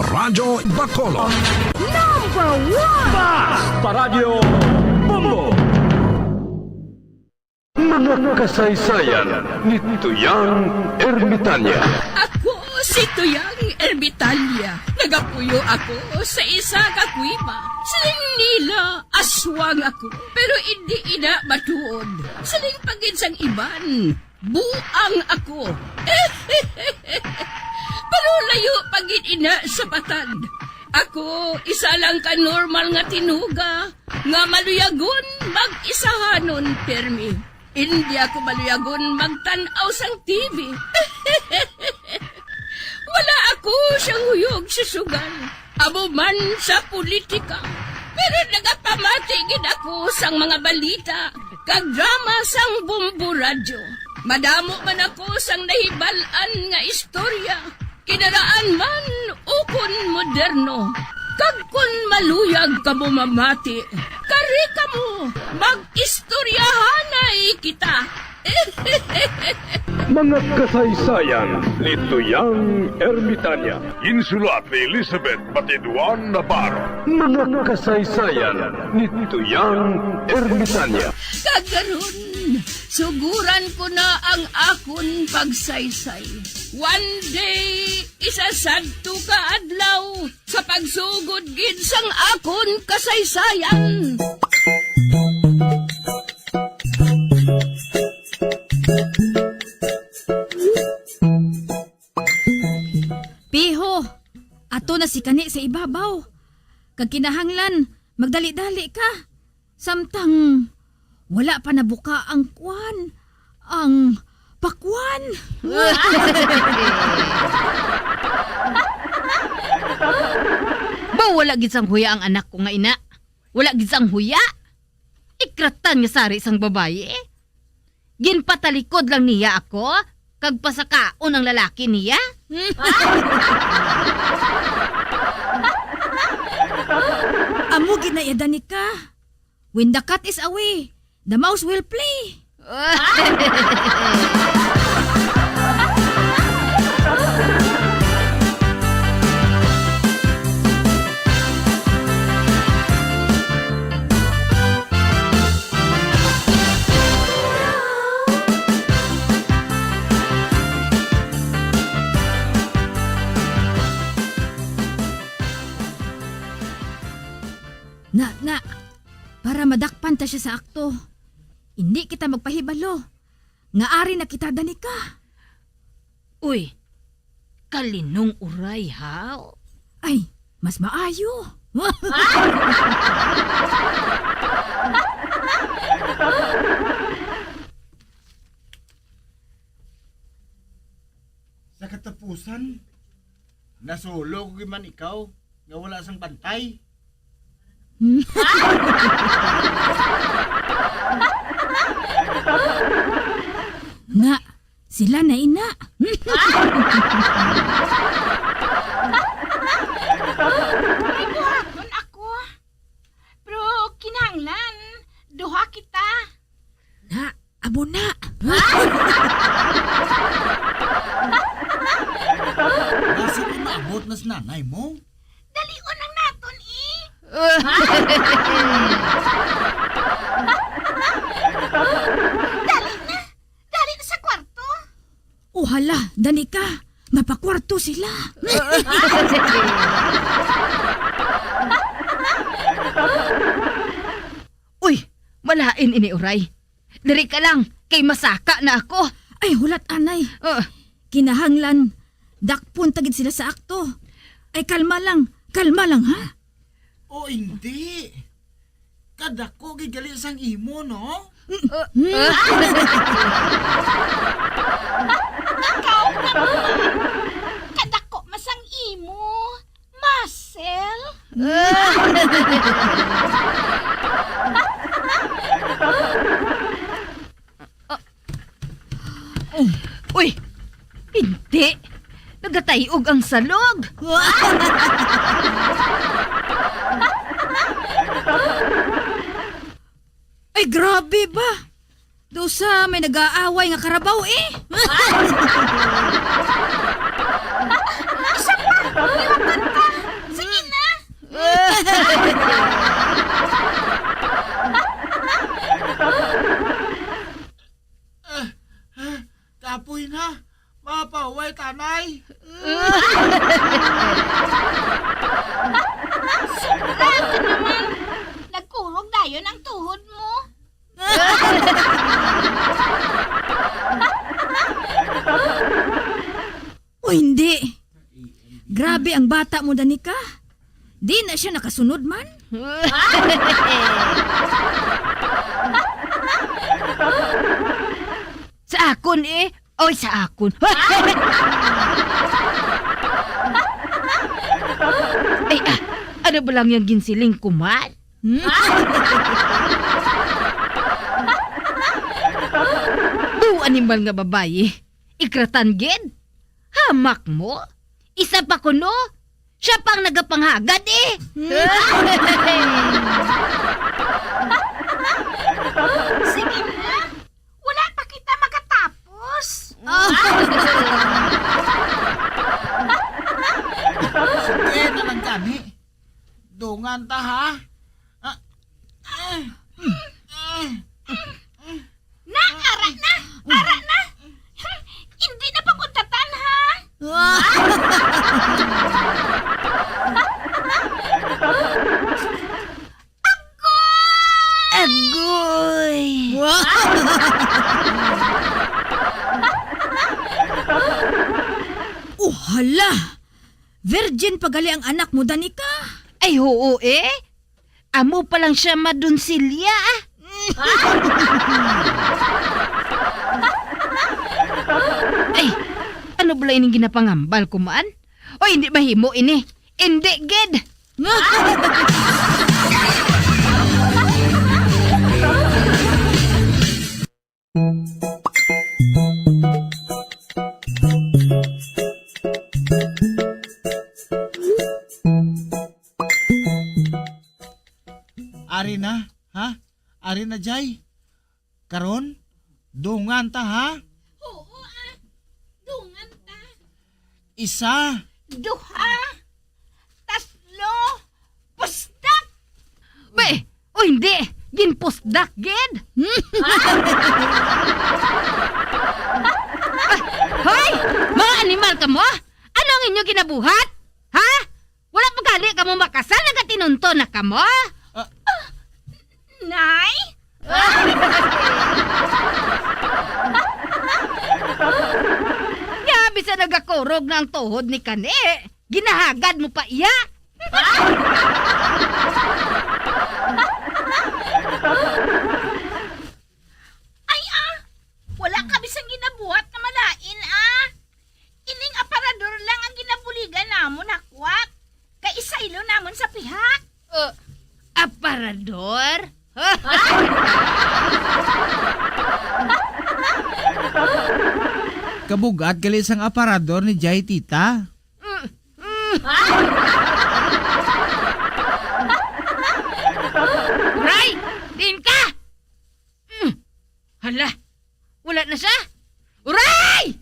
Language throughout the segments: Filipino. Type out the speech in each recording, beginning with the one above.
Radyo Bacolod. Number 1! Paradyo Bombo! Mga kasaysayan ni Tuyang Ermitanya. Ako si Tuyang Ermitalya. Nagapuyo ako sa isa ka kuiba. Siling nila, aswang ako. Pero hindi ina matuod. Siling pagin sang iban. Buang ako. Pero layo pagin ina sa patad. Ako, isa lang ka normal nga tinuga. Nga maluyagon mag-isahanon permi. Hindi ako maluyagon magtanaw sang TV. Wala ako siyang huyog sa sugal. Amo man sa politika. Pero nagapamatagin ako sang mga balita. Kag drama sang Bombo Radyo. Madamo man ako sang nahibalan nga istorya. Kinaraan man ukon moderno. Kag kun maluyag ka mo mamati, kari ka mo, mag-istoryahanay kita. Mga kasaysayan ni Tuyang Ermitanya. Insulat ni Elizabeth Batiduan Navarro. Mga kasaysayan ni Tuyang Ermitanya. Kagaron, suguran ko na ang akon pagsaysay. One day, isasadto ka adlaw sa pagsugod gid sang akon kasaysayan. Piho, ato na si kani sa ibabaw. Kag kinahanglan, magdali-dali ka. Samtang wala pa nabuka ang kwan, ang pakwan. Ba wala gid sang huya ang anak ko nga ina. Wala gid sang huya. Ikratan nga sari sang babaye. Ginpatalikod lang niya ako kag pasakaon ang lalaki niya. Amo ginayadan ni ka. When the cat is away, the mouse will play. Na, para madakpan ta siya sa akto. Hindi kita magpahibalo. Nga ari na kita dani ka. Uy, kalinong uray ha. Ay, mas maayo. Sa katapusan, nasulo ko man ikaw nga wala sang pantay. Nga, sila na ina. Buhaton ako. Pero kinahanglan, duha kita. Na, abo na. Nasa ko maabot na sa nanay mo. Dalion ang naton Dali na sa kwarto. O hala, dani ka. Mapakwarto sila. Uy, malain ini uray. Diri ka lang, kay masaka na ako. Ay, hulat anay. Kinahanglan, dakpon tagid sila sa akto. Ay, kalma lang ha? O hindi. Kadako gigali sang imo, no? Kadako masang imo. Marcel. Uy, hindi. Nagatayog ang salog. Ay, grabe ba? Dosa may nag-aaway nga karabaw eh. Isa pa! Iwakan ka! Apoy na. Mapaway tanay. Grabe naman. Nagkurog dayon ang tuhod mo. O hindi. Grabe ang bata mo, Danica. Di na siya nakasunod man. Sa akon eh. Oy, sa akon. Ay, ano ba lang yung ginsiling kuman? Du animal nga babae. Ikratan gid. Hamak mo. Isa pa kuno. Siya pang nagapanghagad eh. Sige na. Wala pa kita makatapos. Sige na lang gani. Dungan ta ha. Na, ara na. Ara na. Hindi na pagkuntatan ha. Agoy. Oh, hala. Virgin pagali ang anak mo, Danica. Ay, oo eh. Amo pa lang siya madunsilya. Ay, ano ba ining ginapangambal ko man? O hindi mahimo ini. Hindi, gid. Ari na, ha? Ari na, Jay. Karon, dungan ta, ha? Oo Dungan ta. Isa. Duha. Tatlo. Pustak. Be, o hindi. Ginpusdak, gid. Hoy! Mga animal ka mo? Ano ang inyo ginabuhat? Ha? Wala pa gali ka mo makasal na tinunto na ka mo? Nay? Grabe sa nagakurog na ang tuhod ni Kane. Ginahagad mo pa iya. Ay wala ka bisang ginabuhat na malain Ining aparador lang ang ginabuligan namon akwat. Kay isaylo namon sa pihak. Aparador? Kabugat gali sang aparador ni Jay, tita. Ray! Din ka! Hala! Wala na siya? Ray!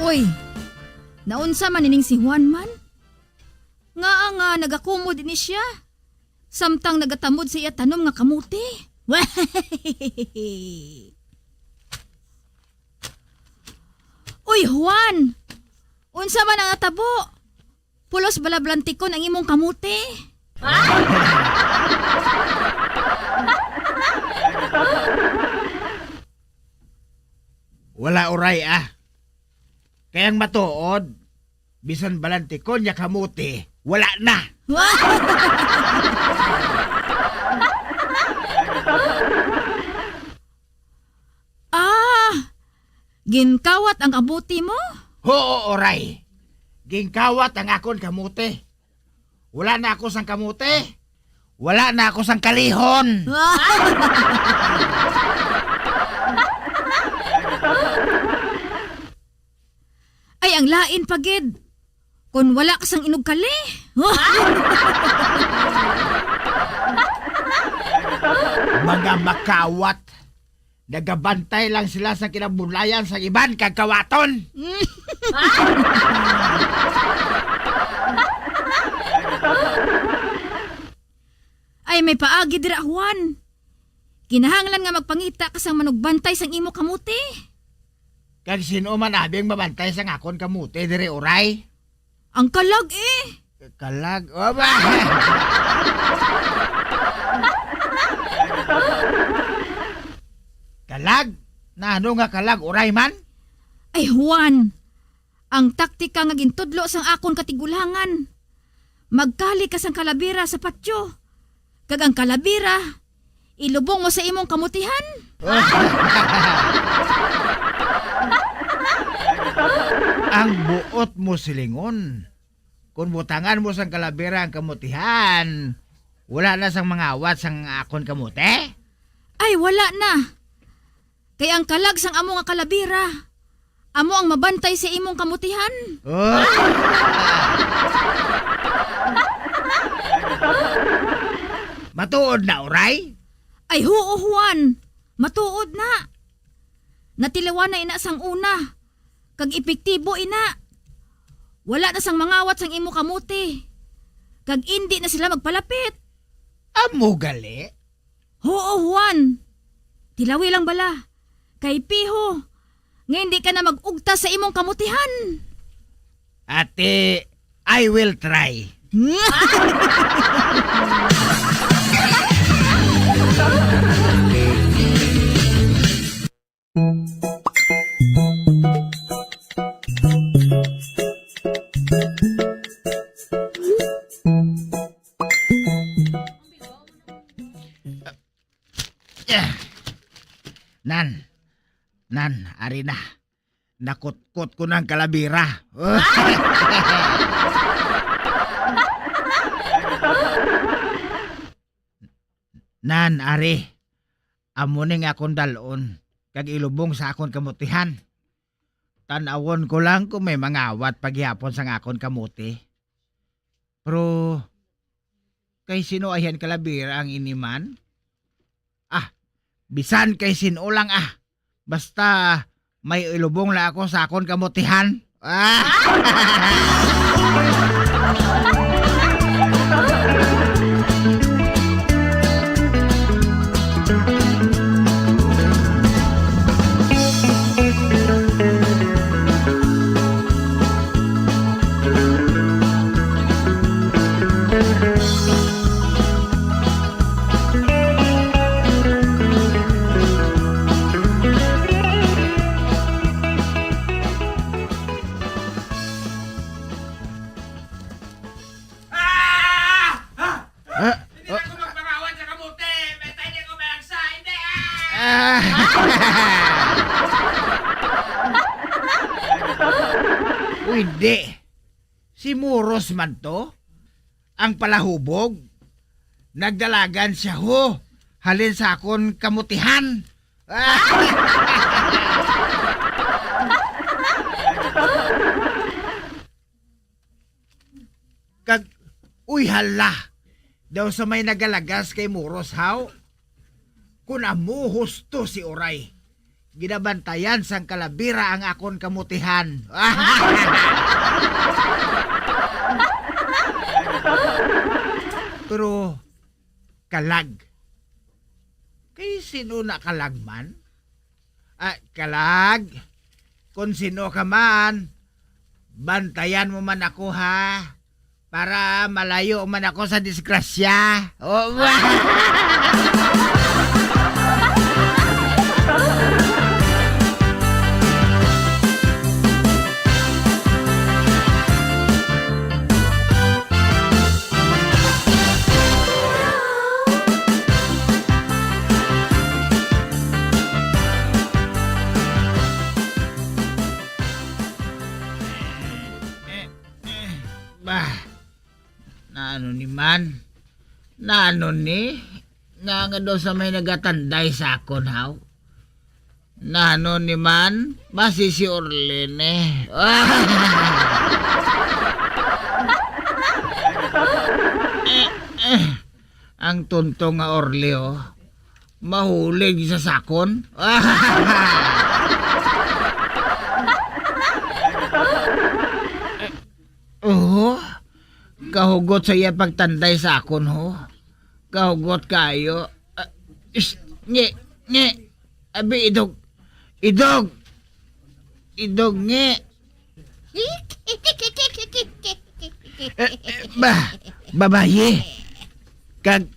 Uy, naunsa man ining si Juan man? Nga nagakumod ni siya. Samtang nagatamod siya tanom nga kamuti. Uy, Juan! Unsa man ang atabo? Pulos balablantikon ang imong kamuti. Wala oray Kayang matuod, bisan balantikon ya kamuti, wala na. Ginkawat ang kamuti mo? Oo, oray. Gingkawat ang akon kamuti. Wala na ako sang kamuti. Wala na ako sang kalihon. Ay, ang lain pagid. Kung wala ka sang inugkali. Mga makawat. Nagabantay lang sila sa kinabulayan sa iban kagkawaton. Ay may paagi dira Juan. Kinahanglan nga magpangita ka sang manugbantay sang imo kamuti. Kag sino man abing mabantay sa akon kamuti dire oray. Ang kalag Kalag, o ba? Kalag? Na ano nga kalag, oray man? Ay Juan, ang taktika nga gintudlo sang akon katigulangan. Magkali ka sang kalabira sa patyo. Kag ang kalabira, ilubong mo sa imong kamutihan. Ang buot mo silingon. Kung butangan mo sang kalabira ang kamutihan, wala na sang mga awat sang akon kamuti? Ay wala na. Kay ang kalag sang amo nga kalabira, amo ang mabantay sa imong kamutihan. Oh. Matuod na, oray? Ay huo Juan, matuod na. Natilawan na ina sang una. Kag epektibo ina. Wala na sang mangawat sang imo kamuti. Kag hindi na sila magpalapit. Amo gali? Oo Juan. Tilawi lang bala. Kay piho. Nga hindi ka na mag-ugta sa imong kamutihan. Ate, I will try. Nan, ari na. Nakutkot ko ng kalabira. Nan, ari. Amuning akong dalon. Kag ilubong sa akon kamutihan. Tanawon ko lang kung may mga awat paghihapon sa akon kamuti. Pero, kay sino ayan kalabira ang iniman? Bisan kay sino lang Basta may ilubong la ako sa akon kamutihan. Hindi. Si Muros man to. Ang palahubog. Nagdalagan siya ho. Halin sa akon kamutihan. Kag, uy hala. Daw sa may nagalagas kay Muros haw. Kung amo husto si Oray. Ginabantayan sang kalabira ang akon kamutihan. Pero, kalag. Kay sino na kalag man? Kalag. Kung sino ka man, bantayan mo man ako ha. Para malayo man ako sa disgrasya. Oh, Naano ni man? Naano ni? Nga daw sa may nagatanday sa akon haw. Naano ni man? Basi si Orlene. Ang tuntong nga Orleo, mahulig sa sakon. Oo, kahugot sa iya pagtanday sa akon ho. Kahugot kayo. Nye, abi idog. Idog nye. Babaye. Kag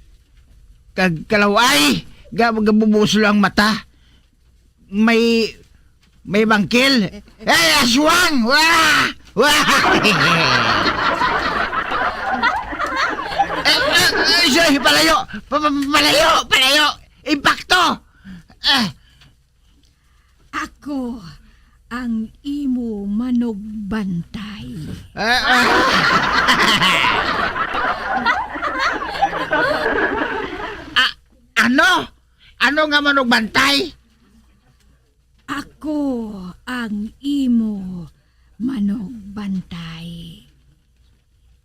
kalaway. Gabubuso ang mata. May bangkil. Ay, aswang! Wah! Wah! Ay, palayo! Palayo! Impacto! Ako ang imo manugbantay. Ano? Ano nga manugbantay? Ako ang imo manugbantay.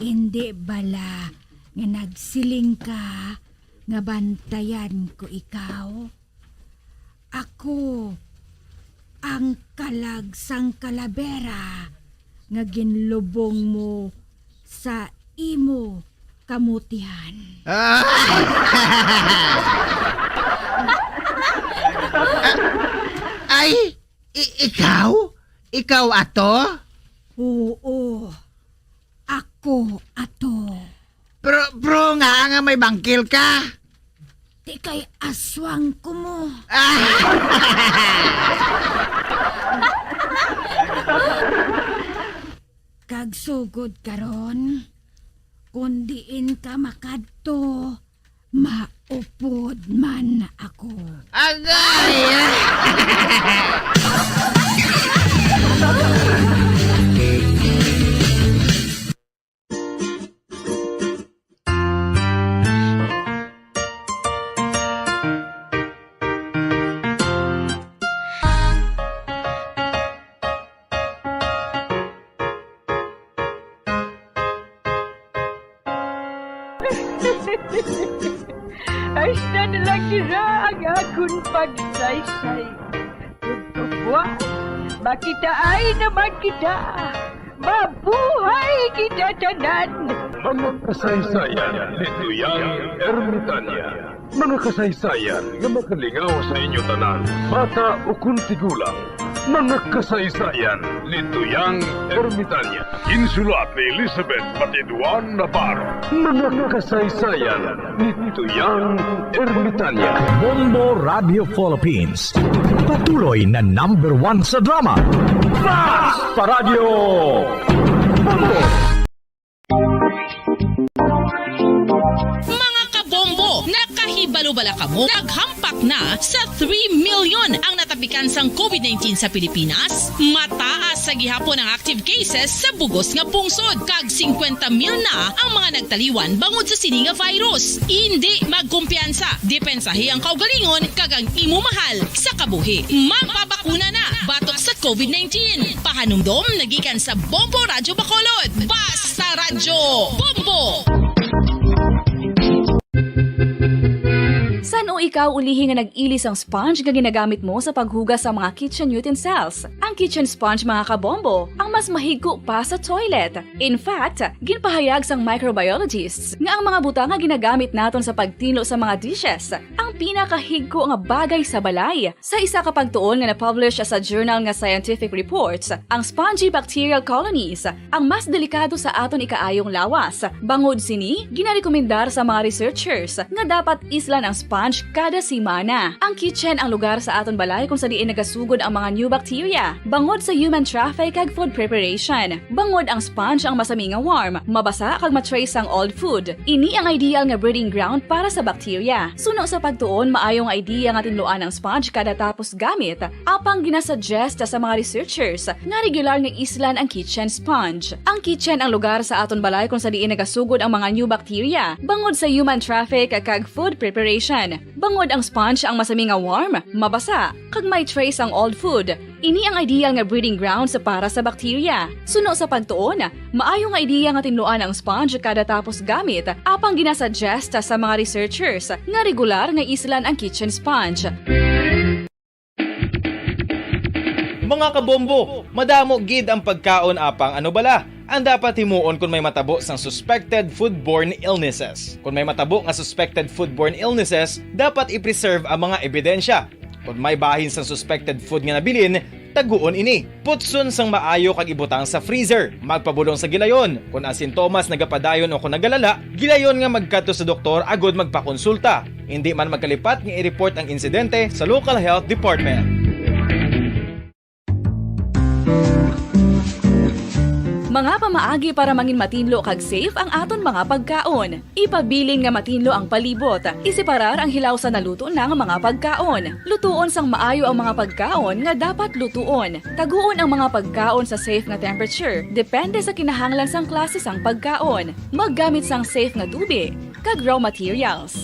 Hindi bala nga nagsiling ka nga bantayan ko ikaw. Ako ang kalagsang kalabera nga ginlubong mo sa imo kamutihan. Ay, ikaw? Ikaw ato? Oo, ako ato. Bro nga may bangkil ka. Di kay aswang ko mo. Kag sugod karon, kundiin ka makadto, maupod man ako. Agay! Ay na lang nila ang akong pagsaysay. Pagkabuan, makita ay naman kita. Mabuhay kita tanan. Mga kasaysayan ni Tuyang Ermitanya. Mga kasaysayan nga makalingaw sa inyo tanan, bata o kuntigulang. Mga kasaysayan ni Tuyang Ermitanya. Insulat ni Elizabeth Batiduan Navarro. Mga kasaysayan ni Tuyang Ermitanya. Bombo Radio Philippines. Patuloy na #1 sa drama. Basta Radio Bombo! Mga kabombo, nakahibalo-bala ka mo, naghampak na sa 3 million ang natapikan sang COVID-19 sa Pilipinas. Mataas sa gihapon ang active cases sa bugos nga pungsod. Kag 50 mil na ang mga nagtaliwan bangod sa sini nga virus. Hindi magkumpiyansa. Depensahi ang kaugalingon kag ang imo mahal sa kabuhi. Magpabakuna na batok sa COVID-19. Pahanumdom nagikan sa Bombo Radyo Bacolod. Basta Radyo Bombo! San o ikaw ulihi nga nag-ilis ang sponge nga ginagamit mo sa paghugas sa mga kitchen utensils? Ang kitchen sponge mga kabombo, ang mas mahigko pa sa toilet. In fact, ginpahayag sang microbiologists nga ang mga butang nga ginagamit naton sa pagtilo sa mga dishes ang pinakahigko nga bagay sa balay. Sa isa ka pagtuon nga na-publish sa journal nga Scientific Reports, ang spongy bacterial colonies ang mas delikado sa aton ikaayong lawas. Bangod sini, ginarekomendar sa mga researchers nga dapat islan ang sponge kada simana. Ang kitchen ang lugar sa aton balay kung sa diin nagasugod ang mga new bacteria. Bangod sa human traffic kag food preparation. Bangod ang sponge ang masami nga warm, mabasa kag matrace ang old food. Ini ang ideal nga breeding ground para sa bacteria. Suno sa pagtuon, maayong idea nga tinluan ang sponge kada tapos gamit. Apang ginasuggest sa mga researchers nga regular nga islan ang kitchen sponge. Ang kitchen ang lugar sa aton balay kung sa diin nagasugod ang mga new bacteria. Bangod sa human traffic kag food preparation. Bangod ang sponge ang masami nga warm, mabasa, kag may trace ang old food. Ini ang ideal nga breeding ground sa para sa bakterya. Suno sa pagtuon, maayo nga ideya nga tinluan ang sponge kada tapos gamit, apang ginasuggest sa mga researchers nga regular nga islan ang kitchen sponge. Mga kabombo, madamo gid ang pagkaon apang ano bala. Ang dapat himuon kung may matabo sang suspected foodborne illnesses. Kung may matabo nga suspected foodborne illnesses, dapat i-preserve ang mga ebidensya. Kung may bahin sang suspected food nga nabilin, taguon ini. Putson sang maayo kag ibutang sa freezer. Magpabulong sa gilayon. Kung ang sintomas nagapadayon o kung nagalala, gilayon nga magkadto sa doktor agod magpakonsulta. Hindi man magkalipat nga i-report ang insidente sa local health department. Mga pamaagi para mangin matinlo kag safe ang aton mga pagkaon. Ipabilin nga matinlo ang palibot. Isiparar ang hilaw sa naluto ng mga pagkaon. Lutuon sang maayo ang mga pagkaon nga dapat lutuon. Taguon ang mga pagkaon sa safe nga temperature. Depende sa kinahanglan sang klase sang pagkaon. Maggamit sang safe nga tubig kag raw materials.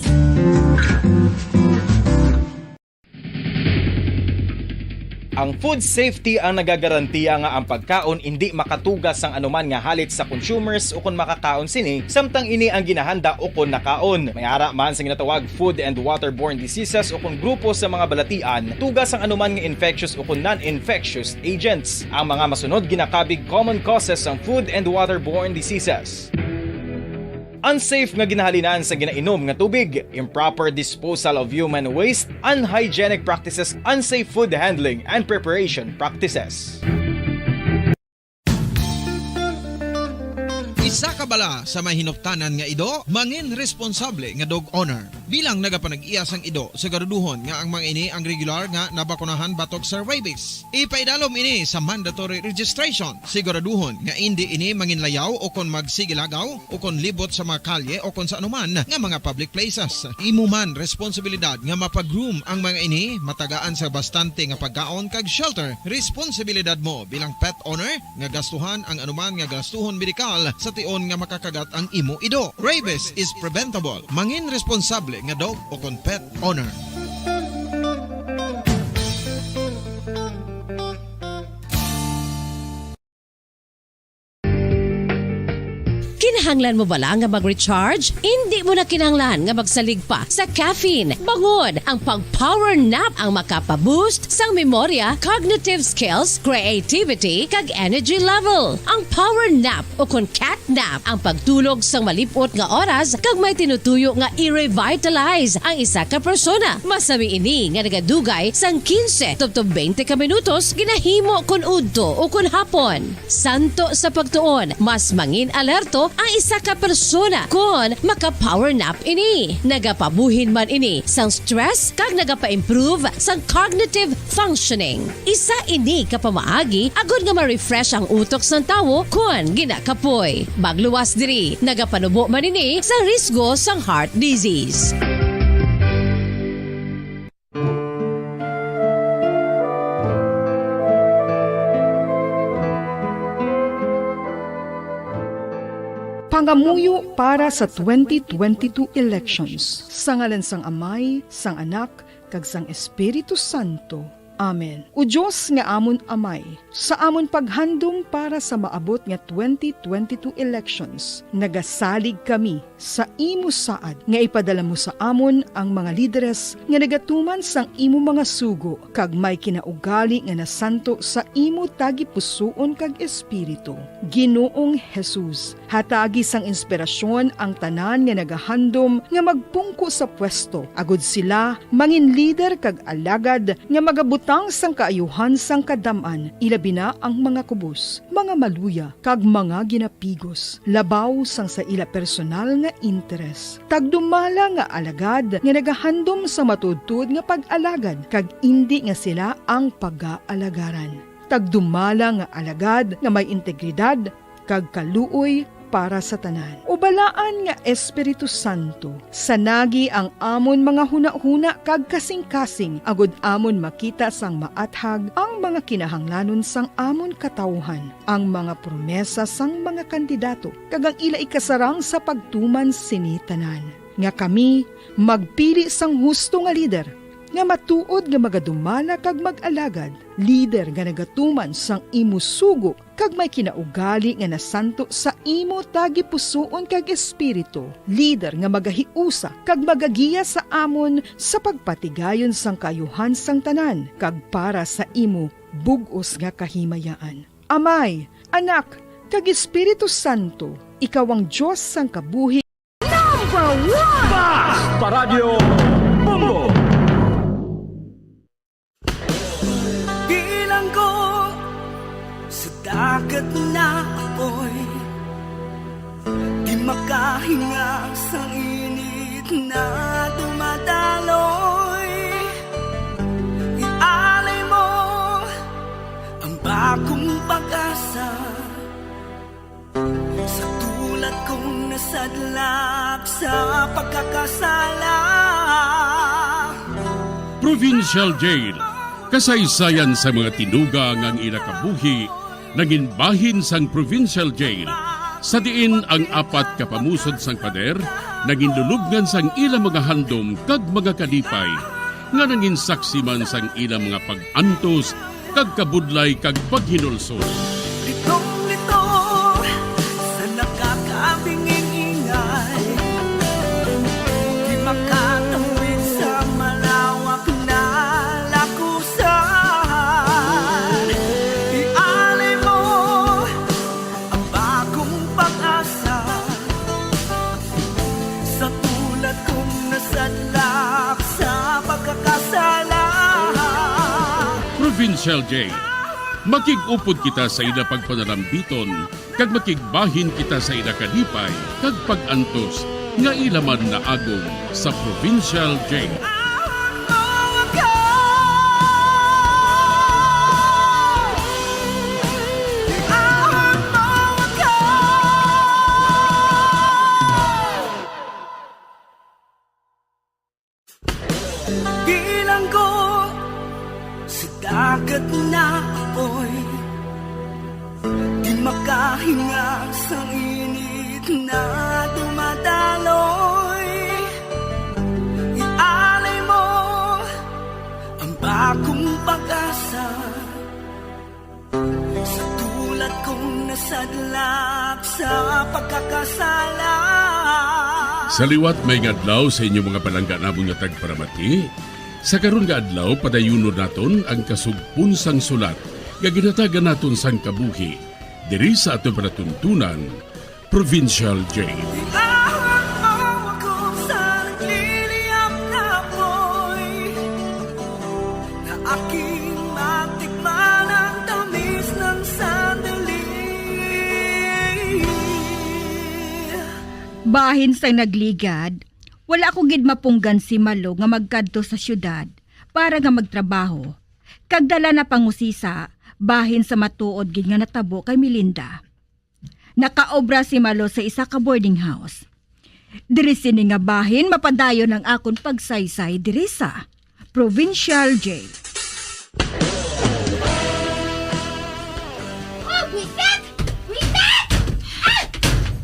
Ang food safety ang nagagarantiya nga ang pagkaon hindi makatugas sang anuman nga halit sa consumers o kung makakaon sini, samtang ini ang ginahanda o kung nakaon. May ara man sa ginatawag food and waterborne diseases o kung grupo sa mga balatian, tugas ang anuman nga infectious o kung non-infectious agents. Ang mga masunod ginakabig common causes ng food and waterborne diseases. Unsafe nga ginahalinan sa ginainom nga tubig, improper disposal of human waste, unhygienic practices, unsafe food handling, and preparation practices. Isa ka bala sa may hinuptanan nga ido, mangin responsable nga dog owner. Bilang nagapanag-iyas ang ido, siguraduhon nga ang mga ini ang regular nga nabakunahan batok sa rabies. Ipaidalom ini sa mandatory registration. Siguraduhon nga hindi ini manginlayaw o kon magsigilagaw o kon libot sa mga kalye o kon sa anuman nga mga public places. Imuman responsibilidad nga mapag-groom ang mga ini, matagaan sa bastante nga pagkaon kag shelter. Responsibilidad mo bilang pet owner nga gastuhan ang anuman nga gastuhon medikal sa tion nga makakagat ang imo ido. Rabies is preventable. Mangin responsable nga dog o kon pet owner. Kinahanglan mo bala nga mag-recharge? Hindi mo na kinahanglan nga magsalig pa sa caffeine. Bangod ang pag-power nap ang makapaboost sang memorya, cognitive skills, creativity, kag energy level. Ang power nap o kon cat nap ang pagtulog sang malipot nga oras kag may tinutuyo nga i-revitalize ang isa ka persona. Masami ini nga nagadugay sang 15 to 20 ka minutos ginahimo kun udto o kun hapon. Santo sa pagtuon, mas mangin alerto ang isa ka persona kung maka-power nap ini. Nagapabuhin man ini sang stress kag nagapa-improve sang cognitive functioning. Isa ini kapamaagi agud nga ma-refresh ang utok sang tawo kung ginakapoy. Bagluwas diri, nagapanubo man ini sa risgo sang heart disease. Pangamuyo para sa 2022 elections. Sa ngalan sang Amay, sang Anak, kag sang Espiritu Santo. Amen. O Diyos nga amon Amay, sa amon paghandom para sa maabot nga 2022 elections, nagasalig kami sa imo saad nga ipadala mo sa amon ang mga lideres nga nagatuman sang imo mga sugo kag may kinaugali nga nasanto sa imo tagipusoon kag espiritu. Ginoong Jesus, hatagi sang inspirasyon ang tanan nga nagahandom nga magpungko sa pwesto, agud sila mangin leader kag alagad nga magabutang sang kaayuhan sang kadaman, ilabi na ang mga kubos, mga maluya, kag mga ginapigos, labaw sang sa ila personal nga interes. Tagdumala nga alagad nga nagahandom sa matudtud nga pag-alagad, kag indi nga sila ang pag-aalagaran. Tagdumala nga alagad nga may integridad, kag kaluoy para sa tanan. Ubalaan nga Espiritu Santo, sanagi ang amon mga huna-huna kag kasing-kasing, agud amon makita sang maathag ang mga kinahanglanon sang amon katawhan, ang mga promesa sang mga kandidato, kag ang ila ikasarang sa pagtuman sini tanan. nga kami magpili sang husto nga lider, nga matuod nga magadumala kag mag-alagad, lider nga nagatuman sang imo sugo kag may kinaugali nga nasanto sa imo tagi pusoon kag espiritu, lider nga magahiusa kag magagiya sa amon sa pagpatigayon sang kayuhan sang tanan kag para sa imo bugos nga kahimayaan. Amay, Anak, kag Espiritu Santo, ikaw ang Diyos sang kabuhi. Number 1! Basta Radio Bongo! Bilang ko sa dagat na apoy, di makahinga sa init na dumadaloy. Ialay mo ang bagong pag-asa sa tulad kong nasadlak sa pagkakasala. Provincial Jail, kasaysayan sa mga tinugang ang inakabuhi, naging bahin sang Provincial Jail. Sa diin ang apat kapamusod sang pader, naging lulubngan sang ilang mga handom kag mga kalipay, nga naging saksi man sang ilang mga pag-antos, kag kabudlay kag paghinulsol. Litong-lito sa nakakabinging ingay, di makatawid sa malawak na lakusan. Ialay mo ang bagong pag-asa sa tulad kong nasadlak sa pagkakasala. Provincial Jail, makigupod kita sa ila pagpanalambiton, kag makigbahin kita sa ila kalipay, kag pag-antos, nga ilaman na agong sa Provincial Jail. Bilang ko sa dagat na apoy, di makahinga sa init na dumadaloy. Ialay mo ang bagong pag-asa sa tulad kong nasadlak sa pagkakasala. Sa liwat may ngadlaw sa inyong mga palangga namong nga tagparamati. Sa karon nga adlaw padayunon naton ang kasugpon sang sulat nga ginatagan naton sang kabuhi diri sa aton panatuntunan, Provincial Jail. Ako sa nagliliyap na apoy, na aking matikman ang tamis ng sandali. Bahin sa nagligad, wala ko gid mapunggan si Malo nga magkadto sa syudad para nga magtrabaho. Kagdala na pangusisa, bahin sa matuod gid nga natabo kay Melinda. Nakaobra si Malo sa isa ka boarding house. Diri sini nga bahin mapadayon ang akon pagsaysay diri sa Provincial Jail. Oh, Wiset! Wiset!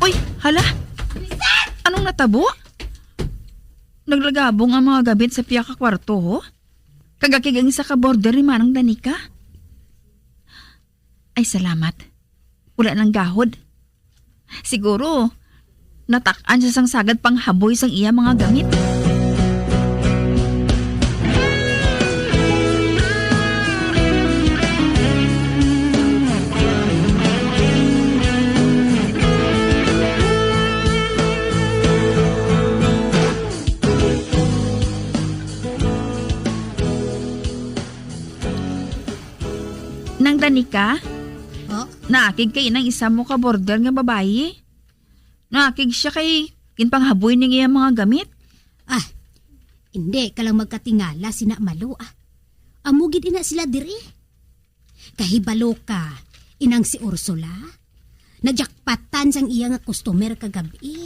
Uy, hala! Anong natabo? Naglagabong ang mga gabit sa piya ka kwarto, ho? Kagakig ang isa ka border ni Manang Danica? Ay, salamat. Wala nang gahod. Siguro, natak-an siya sang sagad pang haboy sang iya mga gamit. Nang Danica? Oh? Naakig kay inang isa mo ka border nga babayi. Naakig siya kay kinpanghaboy ni iya mga gamit. Ah, hindi ka lang magkatingala sina Malo Amugid ina sila diri. Kahibalo ka, inang si Ursula. Najakpatan sang iya nga customer kagabi.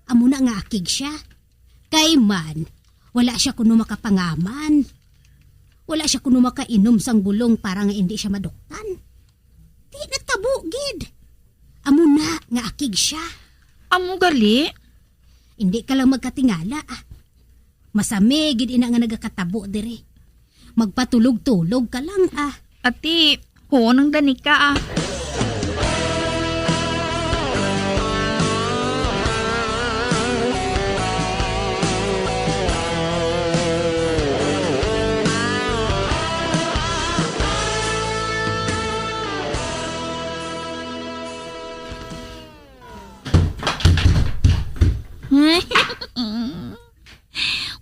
Amo na nga akig siya. Kay man, wala siya kuno makapangaman. Wala siya kuno makainom sang bulong para nga hindi siya maduktan. Di natabo, gid. Amo na nga akig siya. Amo gali? Hindi ka lang magkatingala ah. Masami gid ina nga nagakatabo dire. Magpatulog-tulog ka lang ah. Ati, nang dani ka ah.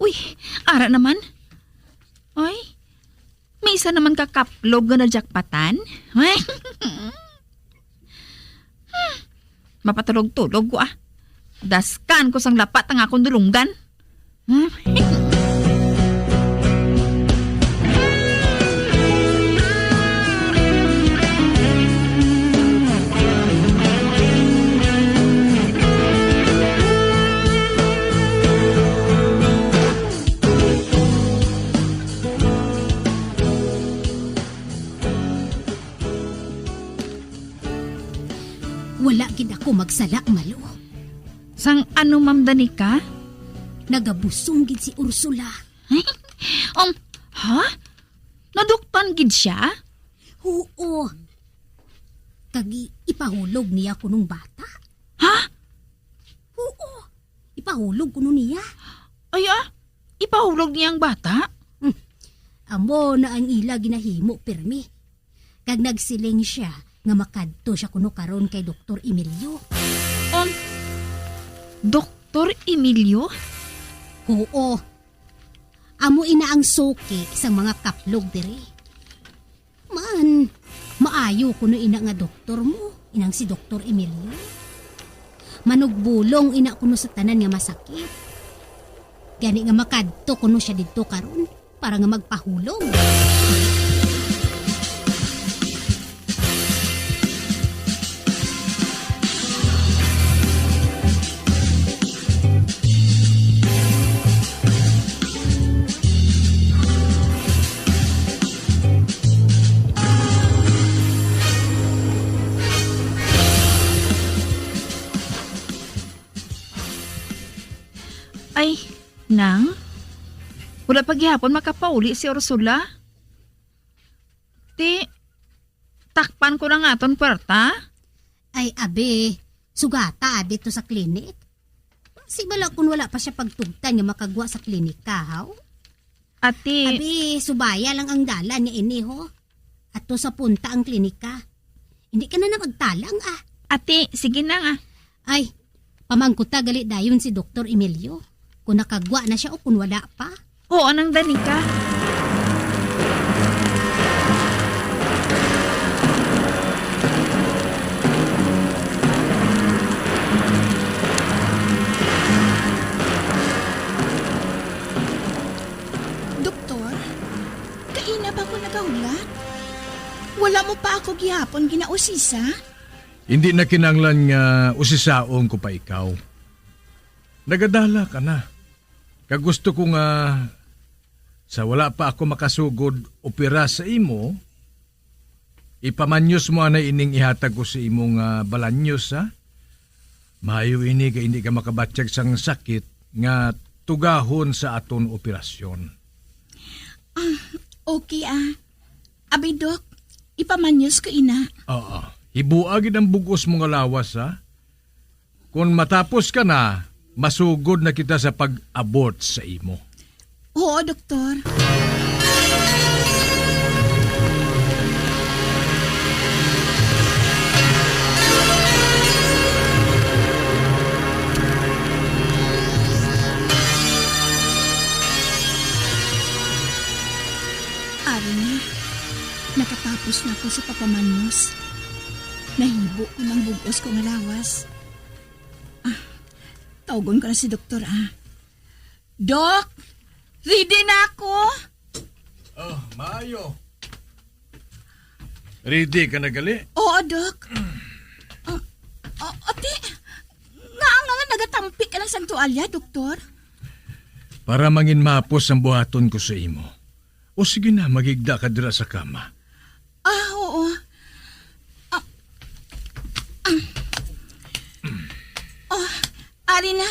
Uy, ara naman. Ay, may isa naman kakaplog na jackpatan. Ay. Mapatulog-tulog ko ah. Daskan ko sang lapat ang akong dulunggan. Wala gid ako magsala, Malo. Sang ano, Ma'am Danica? Nagabusong gid si Ursula. Ha? Naduktan gid siya? Oo. Kagi ipahulog niya kunong bata. Ha? Oo. Ipahulog kuno niya. Ay ipahulog niya ang bata? Amo na ang ila ginahimo pirmi. Kag nagsiling siya nga makadto siya kuno karon kay Dr. Emilio. Dr. Emilio? Oo. Amo ina ang soke sa mga kaplog diri. Man, maayo kuno ina nga doktor mo, inang si Dr. Emilio. Manugbulong ina kuno sa tanan nga masakit. Gani nga makadto kuno siya didto karon para nga magpahulog. Ay, nang? Wala paghihapon makapauli si Ursula? Takpan ko na nga ton puwerta? Ay, abe, sugata dito sa klinik. Sibala kung wala pa siya pagtugtan nga makagwa sa klinik kahaw. Ate... Abi, subaya lang ang dalan niya ini ho. Ato sa punta ang klinika. Hindi ka na magtalang ah. Ate, sige na nga. Ay, pamangkuta gali dayon si Dr. Emilio. Kung nakagwa na siya o kung wala pa. Oo, nang Danica. Doktor, kaina ba ko nagaulat? Wala mo pa ako gihapon ginausisa? Hindi na kinanglan nga usisaon ko pa ikaw. Nagadala ka na. Kagusto ko nga sa wala pa ako makasugod opera sa imo, ipamanyos mo na ining ihatag ko sa imong balanyos ha. Mayo ini ka hindi ka makabatsyag sang sakit nga tugahon sa aton operasyon. Okay Abi Dok, ipamanyos ko ina. Oo. Hibuagid ang bugos mong lawas ha. Kung matapos ka na, masugod na kita sa pag-abort sa imo. Oo, Doktor. Ari na, nakatapos na ako sa papamanyos. Nahibo ko ng bugos ko nga lawas. Tawagon ko na si Doktor Dok, ready na ako. Oh, maayo. Ready ka na gali? Oo, Dok. Ate, nga nagatampi ka lang sa tuwalya, Doktor. Para mangin mapos ang buhaton ko sa imo. O sige na, magigda ka dira sa kama. Oo. Ari na,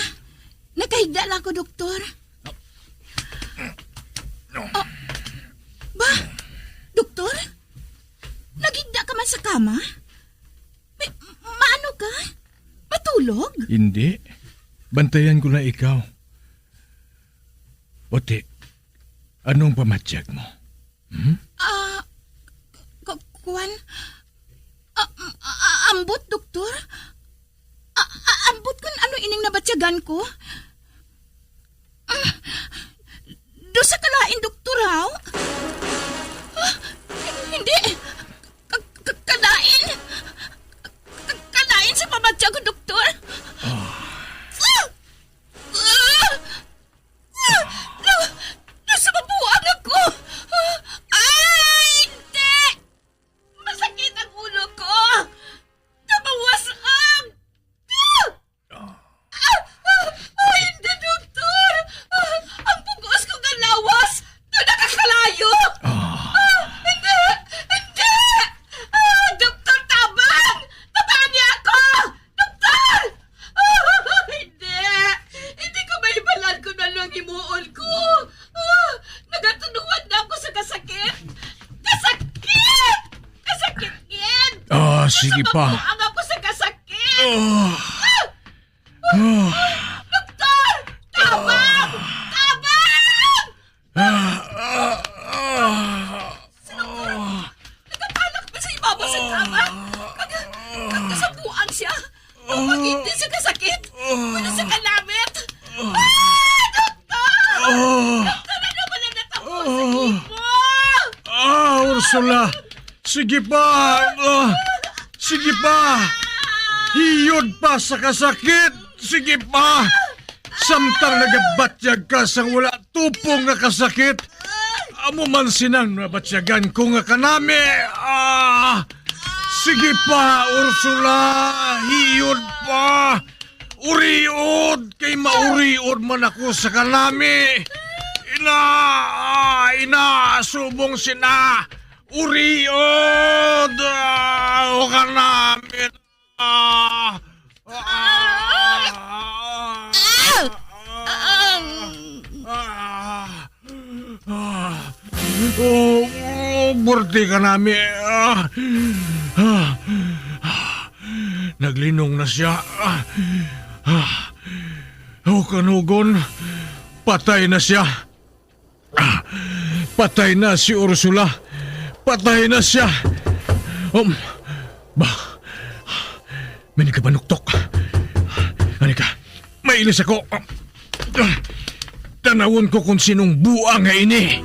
Nakahigda lang ako, doktor. Oh, ba? Doktor? Nagigda ka man sa kama? Maano ka? Matulog? Hindi. Bantayan ko na ikaw. Ote, anong pamatyag mo? Kuwan? Ambot, doktor? Ambot kung ano ining nabatsyagan ko? Do sa kalain, doktor, haw? Hindi. Kalain? Kalain sa pamatyag ko, doktor? Nasa mabuang ako! Ay, hindi! Masakit ang ulo ko! Nabawasan! Ay, hindi, doktor! Ang pugos ko galawas! Nakakalayo! Hindi! Hindi! Doktor, tabang! Tabang niya ako! Doktor! Hindi! Hindi ko maibalan kung ano ang himuon ko! Nagatunuan na ako sa kasakit! Kasakit! Kasakit yan! Sige pa. Ang ako sa kasakit! Oh. Doktor! Tabang! Tabang! Nagapalak ba sa ibabaw sa tama? Kagkasabuan siya! Ang pag-hindi sa kasakit! Wala sa kalamit! Doktor! Doktor, ano ba na natapos sa ibo? Ursula! Sige pa! Sige pa! Hiyod pa sa kasakit! Sige pa! Samtang nagabatyag ka sang wala tupong nga kasakit, amo man sinang nabatyagan ko nga kanami! Sige pa, Ursula! Hiyod pa! Uriod! Kay mauriod man ako sa kanami! Ina! Subong sina! Uriod! O kanami! Burti ka namin. Naglinong na siya. Kanugon, patay na siya. Patay na si Ursula. Patay na siya. May nagkapanuktok. Anika, mailis ako. Tanawon ko kung sinong buang nga ini.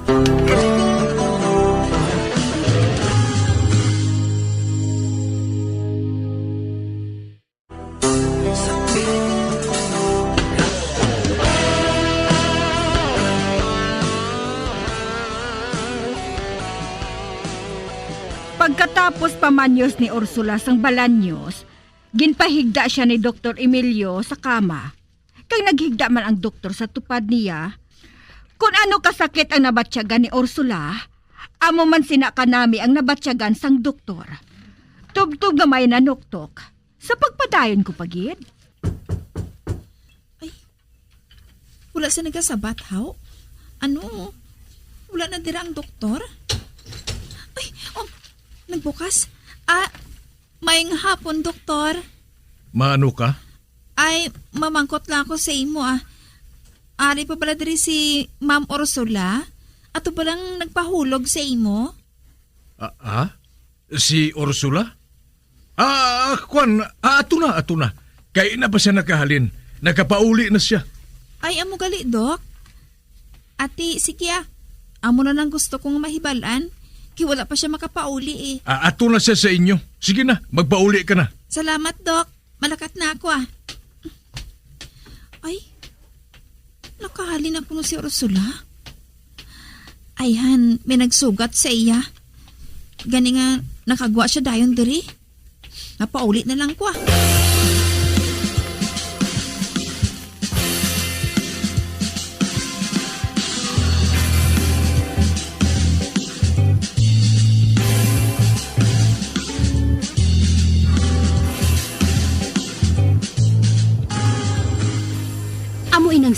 Pagkatapos pamanyos ni Ursula sang balanyos, ginpahigda siya ni Dr. Emilio sa kama. Kay naghigda man ang doktor sa tupad niya, kung ano kasakit ang nabatsyagan ni Ursula, amo man sina kanami ang nabatsyagan sang doktor. Tubtub na may nanuktok, sa pagpadayon ko pagid. Ay, wala sa nagasabat, haw? Ano? Wala na dira ang doktor? Ay, nagbukas? Maying hapon, doktor. Maano ka? Ay, mamangkot lang ako sa imo, Ari pa pala diri si Ma'am Ursula? Ato palang nagpahulog sa imo? Si Ursula? Kwan, ato na. Kaya na ba siya nakahalin? Nakapauli na siya. Ay, amo gali, Dok. Ati, sige amo na lang gusto kong mahibalan. Kaya wala pa siya makapauli Ato na siya sa inyo. Sige na, magpauli ka na. Salamat, Dok. Malakat na ako Ay, nakahalin ako si Ursula. Ayhan, may nagsugat sa iya. Gani nga, nakagwa siya dayon diri. Napauli na lang ko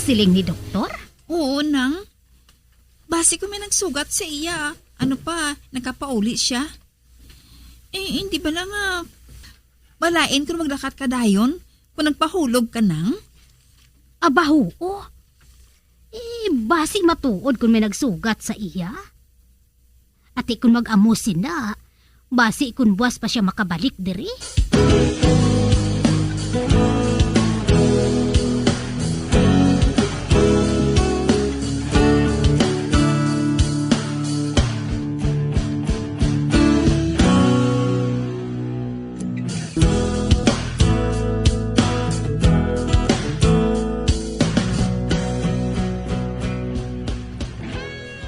siling ni doktor? Oo, nang. Basi ko may nagsugat sa iya. Ano pa, nagkapauli siya. Hindi ba lang balain kung maglakat ka dayon? Kung nagpahulog ka nang? Aba, oo. Basi matuod kung may nagsugat sa iya. At kung mag-amusin na, basi kung buwas pa siya makabalik diri.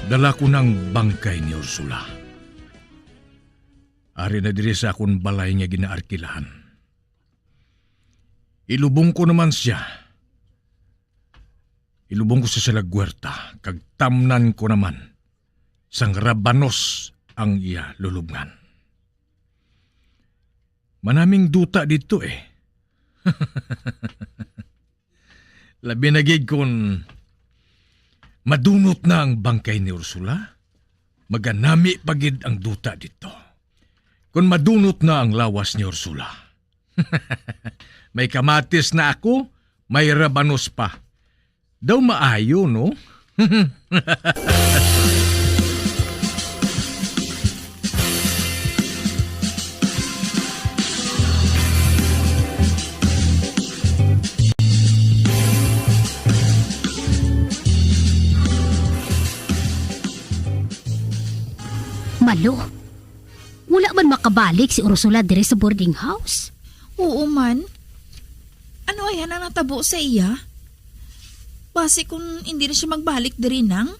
Dala ko ng bangkay ni Ursula. Ari na diri sa akong balay nga ginaarkilahan. Ilubong ko naman siya. Ilubong ko sa salagwerta, kag tamnan ko naman sang rabanos ang iya lulubngan. Manaming duta dito Labi na gid kun madunot na ang bangkay ni Ursula, maganami pagid ang duta dito. Kung madunot na ang lawas ni Ursula. May kamatis na ako, may rabanos pa. Daw maayo, no? Malo, wala man makabalik si Ursula dire sa boarding house? Oo man. Ano ayan ang natabo sa iya? Basi kung hindi na siya magbalik diri nang?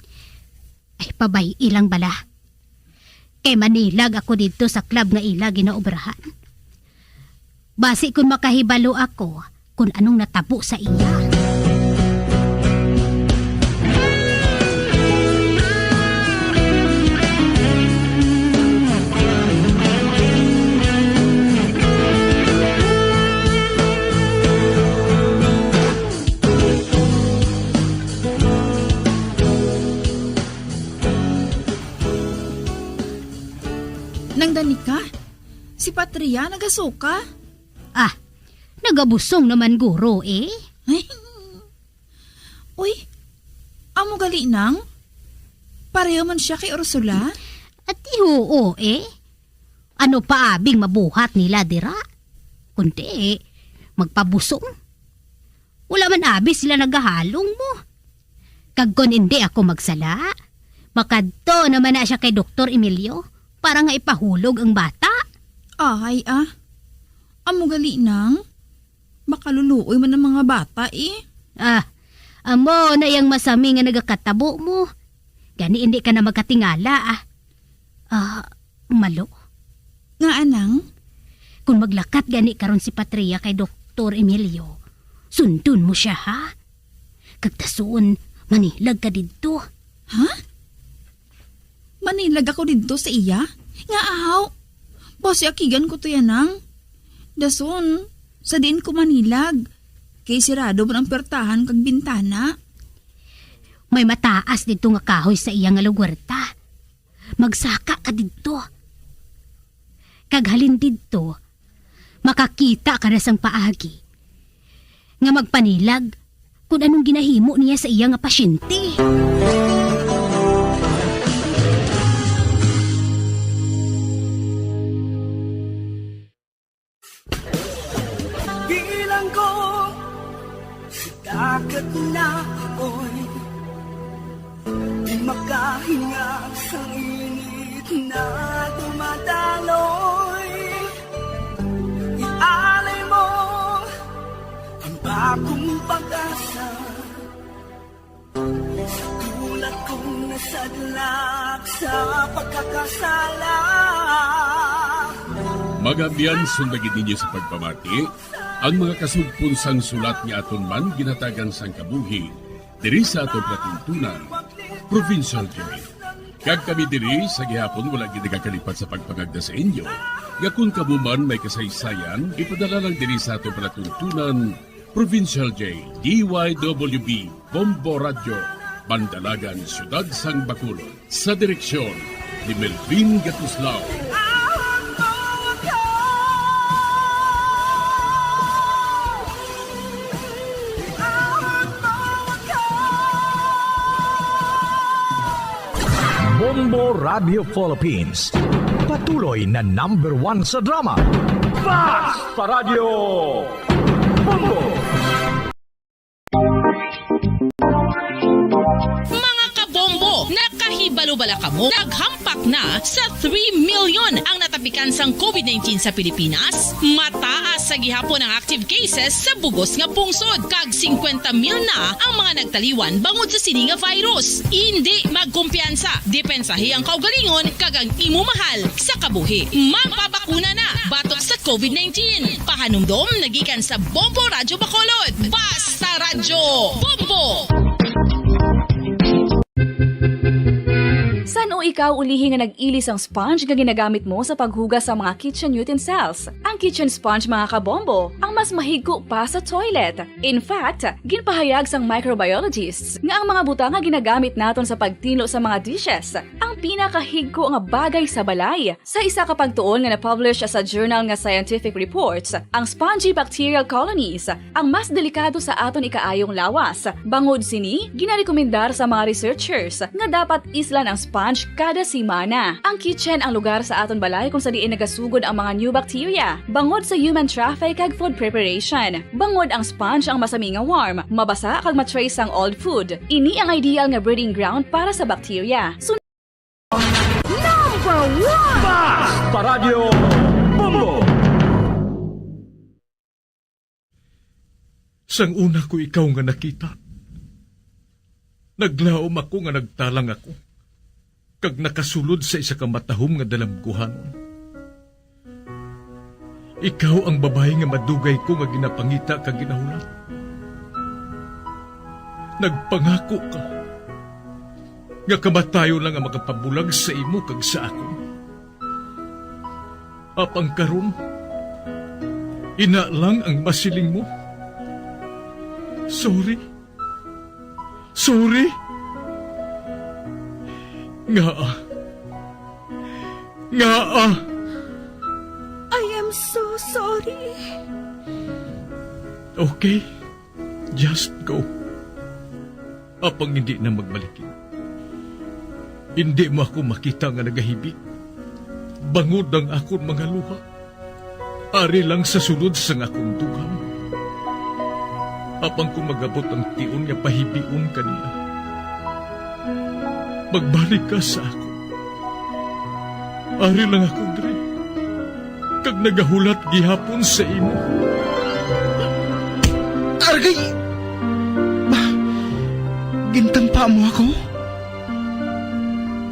Ay, pabay ilang bala. Kay manilag ako dito sa club nga ila ginaobrahan. Basi kung makahibalo ako kung anong natabo sa iya. Nangdani ka? Si Patria nagasuka? Ah, nagabusong naman guro Uy, amo gali nang? Pareho man siya kay Ursula? At oo Ano pa abing mabuhat nila dira? Kundi magpabusong. Wala man abi sila nagahalong mo. Kag kon hindi ako magsala, makadto naman na siya kay Dr. Emilio para nga ipahulog ang bata. Ay amo gali nang? Makaluluoy man ang mga bata Amo na yang masami nga nagakatabo mo. Gani hindi ka na magkatingala Malo. Nga anang? Kung maglakat gani karon si Patria kay Dr. Emilio, sundon mo siya ha? Kagtasoon, manilag ka dito. Ha? Manilag ako dito sa iya? Nga ahaw? Basi akigan ko to yanang. Dason, sa din ko manilag. Kay sirado man ang pertahan kag bintana. May mataas dito nga kahoy sa iya nga lugwarta. Magsaka ka dito. Kag halin dito, makakita ka na sang paagi. Nga magpanilag kung anong ginahimo niya sa iya nga pasyente. Bilang ko sa dagat na ako'y di makahinga sa init na dumadaloy. Ialay mo ang bagong pag-asa sa tulad kong nasadlak sa pagkakasala. Magabiyan sundagin ninyo sa pagpamati ang mga kasugpunsang sulat ni aton man ginatagan sang kabuhi diri sa aton katuntunan, Provincial Joy. Kag kami diri sa gihapon wala gid nagakalipat sa pagpangagda sa inyo. Nga kung kamuman may kasaysayan, ipadala lang diri sa aton palatuntunan, Provincial Jail, DYWB, Bombo Radio, Bandalagan, Siyudad Sang Bacolod. Sa direksyon ni Melvin Gatuslao. Bombo Radio Philippines. Patuloy na #1 sa drama. Basta Radio Bombo! Mga kabombo, nakahibalo-bala ka mo. Naghampak na sa 3 million ang natapikan sang COVID-19 sa Pilipinas. Mataas sa gihapon ang active cases sa bugos nga pungsod. Kag 50 mil na ang mga nagtaliwan bangod sa sini nga virus. Hindi magkumpiyansa. Depensahi ang kaugalingon kag ang imo mahal sa kabuhi. Magpabakuna na batok sa COVID-19. Pahanumdom nagikan sa Bombo Radio Bacolod. Basta Radio Bombo! San o ikaw ulihi nga nag-ilis ang sponge nga ginagamit mo sa paghugas sa mga kitchen utensils? Ang kitchen sponge mga kabombo, ang mas mahigko pa sa toilet. In fact, ginpahayag sang microbiologists nga ang mga butang nga ginagamit naton sa pagtilo sa mga dishes ang pinakahigko nga bagay sa balay. Sa isa ka pagtuon nga na-publish sa journal nga Scientific Reports, ang spongy bacterial colonies ang mas delikado sa aton ikaayong lawas. Bangod sini, ginarekomendar sa mga researchers nga dapat islan ang sponge kada simana. Ang kitchen ang lugar sa aton balay kung sa diin nagasugod ang mga new bacteria. Bangod sa human traffic kag food preparation. Bangod ang sponge ang masami nga warm, mabasa kag matrace ang old food. Ini ang ideal nga breeding ground para sa bacteria. Number 1! Basta Radio Bombo! Sang una ko ikaw nga nakita, naglaom ako nga nagtalang ako, kag nakasulod sa isa ka matahom nga dalamguhanon. Ikaw ang babae nga madugay ko nga ginapangita kag ginahulat. Nagpangako ka nga kamatayo lang ang makapabulag sa imo kag sa ako. Apang karon, ina lang ang masiling mo. Sorry. Sorry. Nga. I am so sorry. Okay, just go. Apang hindi na magbalikin. Hindi mo ako makita nga nagahibik. Bangod ang akong mga luha. Ari lang sa sulod sang akong dugham. Apang kung magabot ang tiun nga pahibiun kanila. Magbalik ka sa ako. Ari lang ako, Dre. Kag nagahulat gihapon sa imo. Argay! Gintampa mo ako?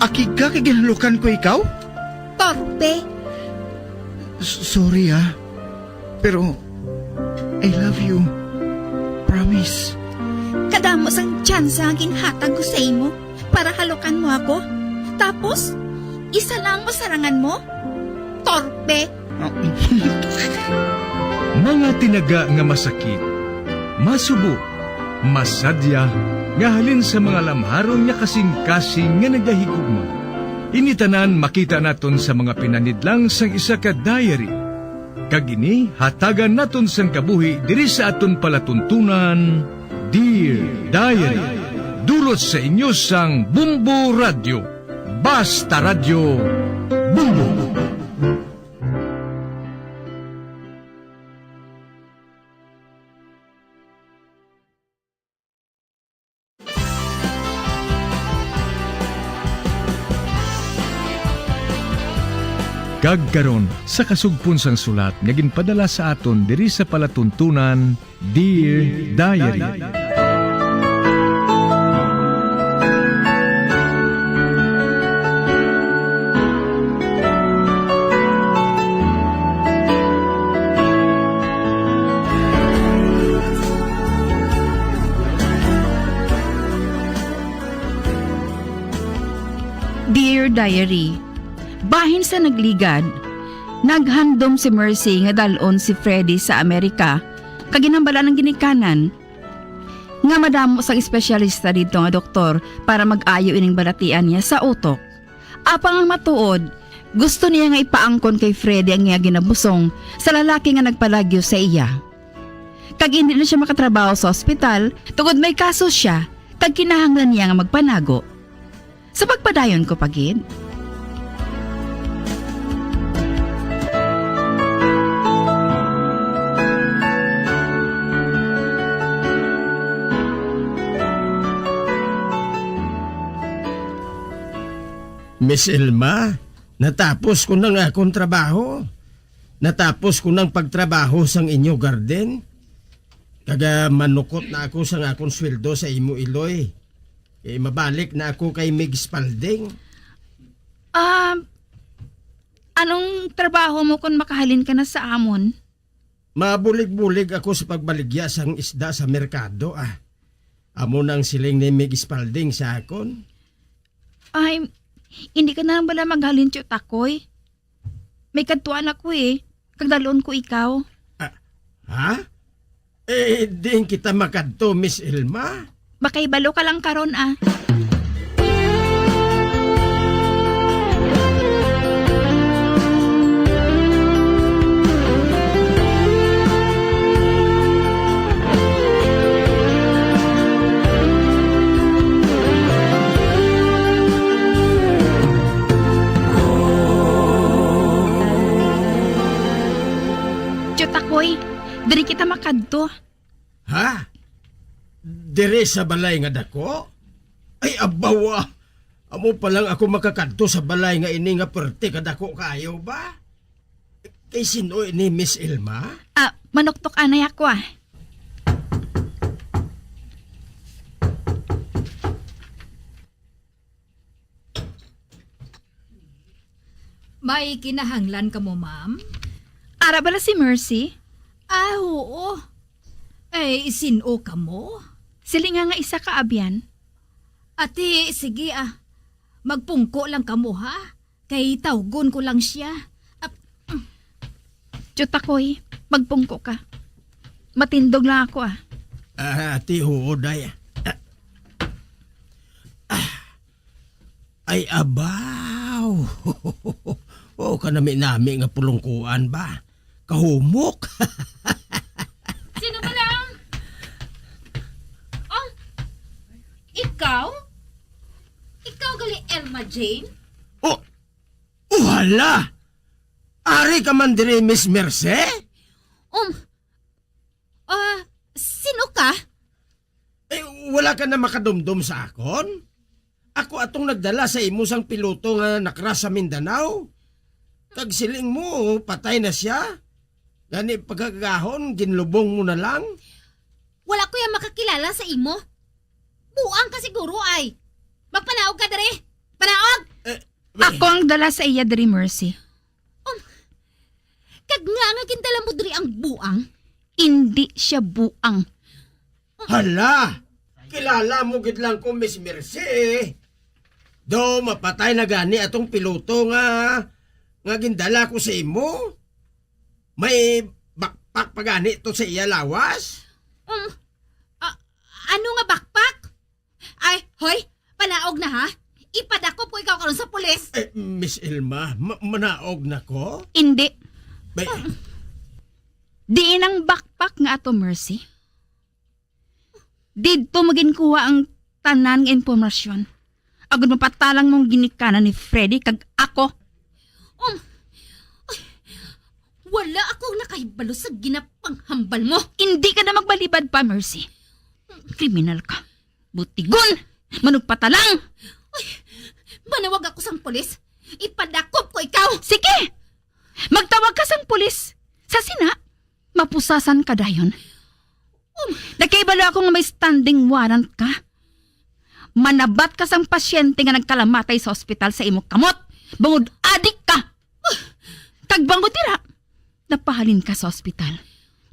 Akig ka kay ginalukan ko ikaw? Torpe! Sorry pero I love you. Promise. Kadamos ang tsansa ang ginhatag ko sa imo para halukan mo ako. Tapos, isa lang masarangan mo? Torpe! Mga tinaga nga masakit, masubo, masadya, nga halin sa mga lamharon nga kasing-kasing nga nagahigugma. Initanan makita naton sa mga pinanidlang sang isa ka diary. Kagini, hatagan naton sang kabuhi diri sa aton palatuntunan, Dear Diary. Dulot sa inyo sang Bombo Radio. Basta Radio Bombo. Kagkaron sa kasugpon sang sulat nga ginpadala sa aton diri sa palatuntunan, Dear Diary. Dear Diary, bahin sa nagligad, naghandom si Mercy nga dalon si Freddy sa Amerika Kaginambala ng ginikanan. Nga madamo sang espesyalista dito nga doktor para mag-ayo ining balatian niya sa utok. Apang ang matuod, gusto niya nga ipaangkon kay Freddy ang iya ginabusong sa lalaki nga nagpalagyo sa iya. Kag hindi na siya makatrabaho sa ospital, tungod may kaso siya, kag kinahanglan niya nga magpanago. Sa pagpadayon ko pagid. Miss Elma, natapos ko na nga akong trabaho. Natapos ko ng pagtrabaho sang inyo garden. Kaga manukot na ako sang akong sweldo sa imo Iloy. Mabalik na ako kay Mig Spalding. Anong trabaho mo kung makahalin ka na sa amon? Mabulig-bulig ako sa pagbaligya sang isda sa merkado Amo nang siling ni Mig Spalding sa akon. Ay, hindi ka na bala maghalin tiyo takoy. May kadtuan ako kagdaloon ko ikaw. Ha? Din kita makadto, Miss Elma. Makaibalo ka lang karon Takoy, diri kita makadto. Ha? Diri sa balay nga dako? Ay abawa. Amo pa lang ako makakadto sa balay nga ini nga perte kadako kayo ba? Kay sino ini Miss Elma? Manoktok anay ako May kinahanglan ka mo, ma'am? Ara bala si Mercy? Oo. Sino ka mo? Sili nga isa ka abyan. Ate, sige Magpungko lang ka mo ha. Kay tawgon ko lang siya. Takoy, magpungko ka. Matindog lang ako Ati huoday. Ay abaw. Kanami nga pulungkuan ba? Kahumok. Sino ba lang? Ikaw? Ikaw gali Elma Jane? Wala! Ari ka man diri, Miss Merce? Sino ka? Wala ka na makadumdum sa akon? Ako atong nagdala sa imo sang piloto nga nakras sa Mindanao. Tagsiling mo, patay na siya. Gani pagkagahon, ginlubong mo na lang. Wala ko yung makakilala sa imo. Buang ka siguro ay. Magpanaog ka dere. Panaog! Ako ang dala sa iya diri, Mercy. Kag nga gindala mo diri ang buang. Hindi siya buang. Hala! Kilala mo gid lang ko, Miss Mercy. Do mapatay na gani atong piloto nga gindala ko sa imo. May backpack pa gani to sa iya lawas? Ano nga backpack? Ay, hoy, panaog na ha? Ipadako po ikaw karon sa pulis. Miss Elma, manaog na ko? Hindi. Diin ang backpack nga ato, Mercy. Dito maginkuha ang tanan nga impormasyon. Agad mapatalang mong ginikanan ni Freddy kag ako. Wala akong nakahibalo sa ginapanghambal mo. Hindi ka na magbalibad pa, Mercy. Kriminal ka. Butigon! Manugpatalang! Manawag ako sang pulis. Ipadakop ko ikaw. Sige! Magtawag ka sang pulis. Sa sina, mapusasan ka dayon. Nakaibalo ako nga may standing warrant ka. Manabat ka sang pasyente nga nagkalamatay sa ospital sa imong kamot. Bangod adik ka. Kagbangod tira. Napahalin ka sa ospital.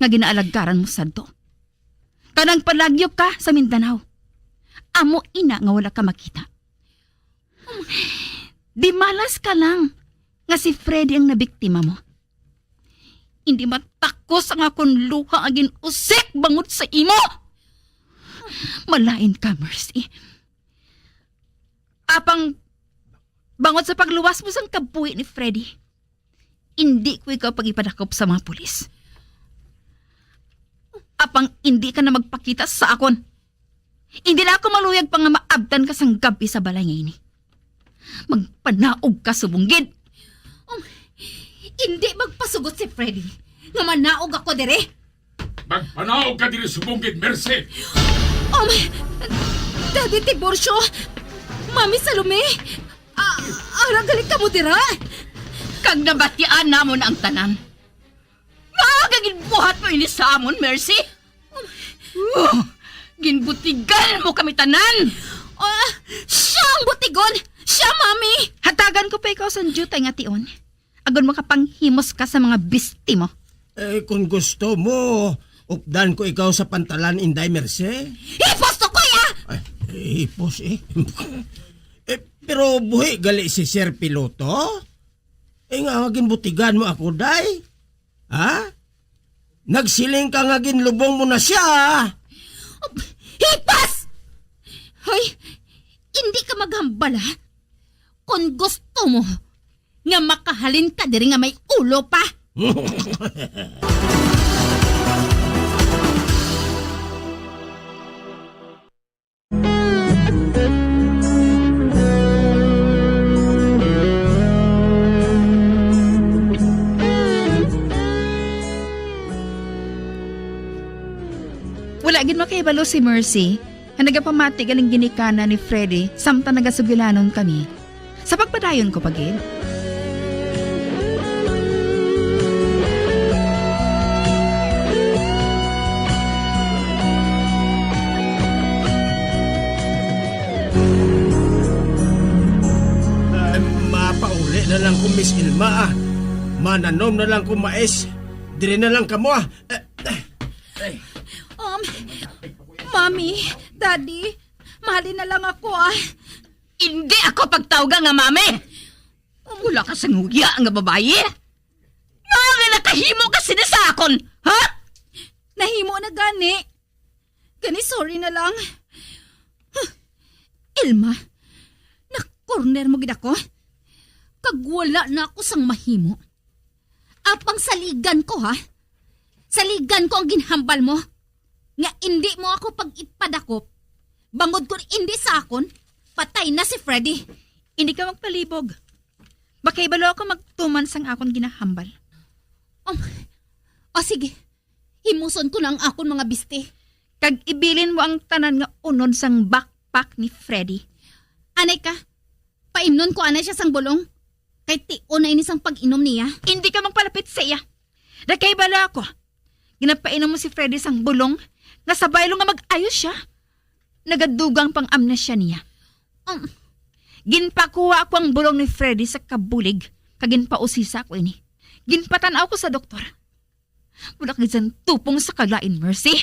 Nga ginaalagaran mo sa do. Kanang palagyo ka sa Mindanao. Amo ina nga wala ka makita. Di malas ka lang nga si Freddy ang nabiktima mo. hindi matakos ang akong luha agin usik bangod sa imo. Malain ka, Mercy. Apang bangod sa pagluwas mo sang kabuhi ni Freddy, hindi ko ikaw pagipadakop sa mga pulis. Apang hindi ka na magpakita sa akon. Hindi na ako maluyag pa nga maabdan ka sang gabi sa balay ngayon. Magpanaog ka subunggid. Hindi magpasugot si Freddy. Nga manaog ako dire. Magpanaog ka din subunggid, Mercy! Daddy Tiborcio! Mami Salome! Galit ka mo dira! Kag nabatian namon ang tanan. Magaging buhat mo ini sa amon, Mercy! Ginbutigan mo kami tanan! Siya ang butigon! Siya, Mami! Hatagan ko pa ikaw sa jutay nga tion. Agon makapanghimos ka sa mga bisti mo. Kung gusto mo, updan ko ikaw sa pantalan, Inday Mercy. Hipos to ko ya! Hipos pero buhi gali si Sir Piloto? Nga ginbutigan mo ako, day? Ha? Nagsiling ka nga ginlubong mo na siya. Hipas! Hoy, hindi ka maghambala. Kung gusto mo, nga makahalin ka diri nga may ulo pa. Wala gid makaibalo si Mercy nga nagapamati galing ginikana ni Freddy samtang nagasugilanon kami. Sa pagpadayon ko pagid. Mapauli na lang ko, Miss Ilma. Mananom na lang ko, mais. Dire na lang kamo. Mami, Daddy, mahalin na lang ako Hindi ako pagtawga nga, Mami! Wala ka sa nguya nga babae? Nga nakahimo ka sinasakon, ha? Nahimo na gani. Gani, sorry na lang. Ilma, na-corner mo gid ako. Kag wala na ako sang mahimo. Apang saligan ko, ha? Saligan ko ang ginhambal mo. Nga hindi mo ako pag-ipadakop. Bangod ko hindi sa akon, patay na si Freddy. Hindi ka magpalibog. Baka ibalo ako magtuman sang akon ginahambal. Sige. Himuson ko lang akon mga biste. Kag ibilin mo ang tanan nga unod sang backpack ni Freddy. Anay ka, paimnon ko anay siya sang bulong. Kay tion na ini sang pag-inom niya. Hindi ka magpalapit sa iya. Dakay bala ako. Ginapainom mo si Freddy sang bulong nga sabay lo nga mag-ayos siya. Nagadugang pang amnesya niya. Ginpakuha ako ang bulong ni Freddy sa kabulig kag ginpausisa ko ini. Ginpatanaw ko sa doktor. Wala ka dyan tupong sa kalain, Mercy.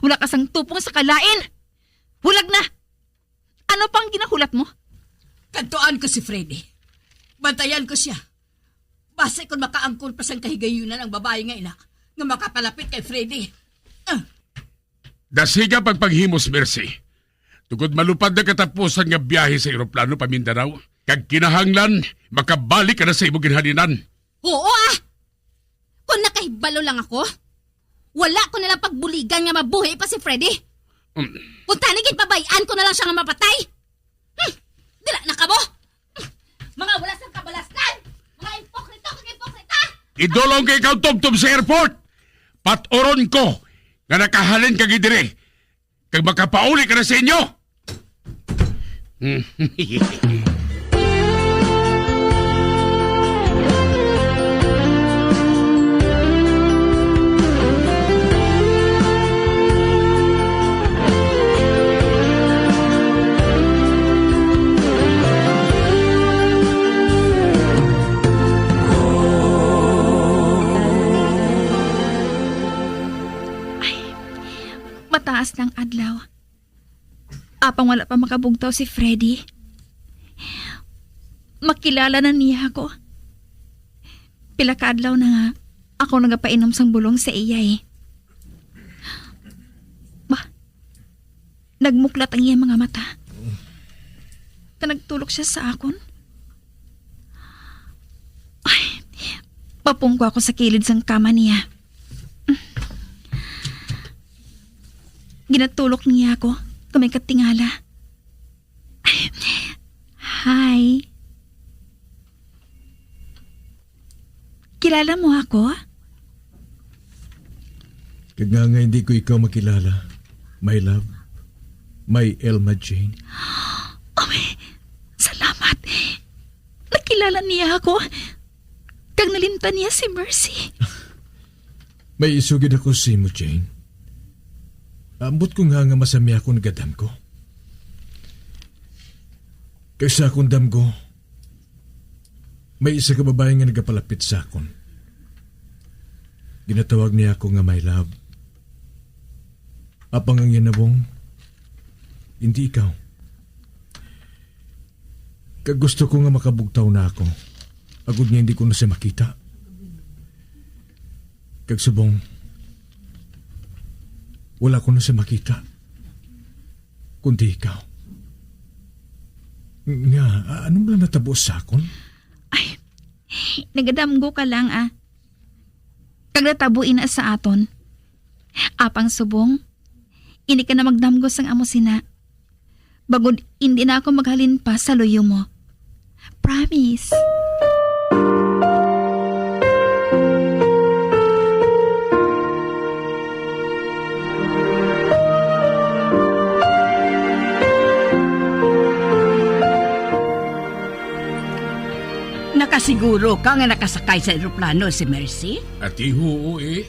Wala ka sang tupong sa kalain. Hulag na. Ano pang ginahulat mo? Kantuan ko si Freddy. Bantayan ko siya. Base kung makaangkol pa sang kahigayunan ang babae nga ina nga makapalapit kay Freddy. Dasiga pagpaghimos, Mercy. Tugod malupad na katapusan nga biyahe sa eroplano pa Mindanao, kag kinahanglan, makabalik ka na sa imong ginhalinan. Oo Kung nakahibalo lang ako, wala ko nalang pagbuligan nga mabuhay pa si Freddy. Kung tanigin pabayaan ko na lang siya nga mapatay. Dila na ka mo! Mga wala sang kabalastan! Mga impokrito kag impokrita! Idolong kay ikaw tubtob sa airport! Patoron ko nga nakahalin kag idire kag makapauli ka na sa inyo! Mataas ng adlaw. Apang wala pa makabugtaw si Freddy. Makilala na niya ako. Pila ka adlaw na nga, ako nagapainom sang bulong sa iya eh. Ba, nagmuklat ang iya mga mata. Kanagtulok siya sa akon. Ay, papungko ako sa kilid sang kama niya. Ginatulok niya ako kamay katingala. Hi. Kilala mo ako? Kaya nga hindi ko ikaw makilala, my love, my Elma Jane. Oh, salamat. Nakilala niya ako. Kag nalimtan niya si Mercy. May isugid ako si mo, Jane. Ambot ko nga masami ako nagadam ko. Kaysa akong dam ko, may isa ka babae nga nagapalapit sa akon. Ginatawag niya ako nga my love. Apang ang yanabong, hindi ikaw. Kag gusto ko nga makabugtaw na ako. Agud nga hindi ko na siya makita. Kag subong, wala ko na siya makita. Kundi ikaw. Nga, anong lang natabo sa akon? Ay, nagadamgo ka lang ah. Kag natabuin na sa aton. Apang subong, ini ka na magdamgo sang amo sina. Bagod hindi na ako maghalin pa sa luyo mo. Promise. Nakasiguro ka nga nakasakay sa eroplano si Mercy? At iho eh.